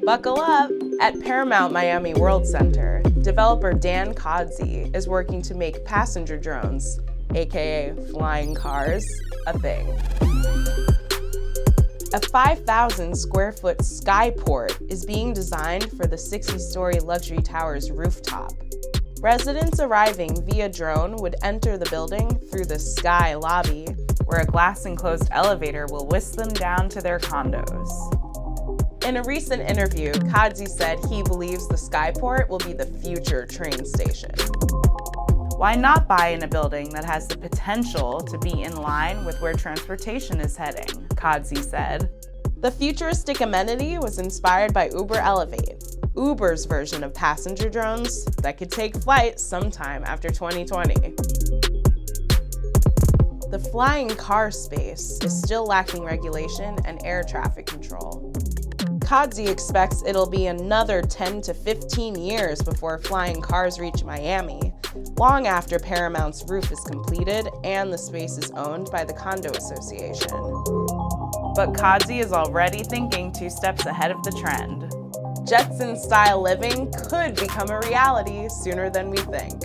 Buckle up! At Paramount Miami World Center, developer Dan Kodzie is working to make passenger drones, aka flying cars, a thing. A 5,000 square foot skyport is being designed for the 60-story luxury tower's rooftop. Residents arriving via drone would enter the building through the sky lobby, where a glass-enclosed elevator will whisk them down to their condos. In a recent interview, Kodzie said he believes the skyport will be the future train station. Why not buy in a building that has the potential to be in line with where transportation is heading? Kodzie said. The futuristic amenity was inspired by Uber Elevate, Uber's version of passenger drones that could take flight sometime after 2020. The flying car space is still lacking regulation and air traffic control. Kodzie expects it'll be another 10 to 15 years before flying cars reach Miami, long after Paramount's roof is completed and the space is owned by the condo association. But Kodzie is already thinking 2 steps ahead of the trend. Jetson-style living could become a reality sooner than we think.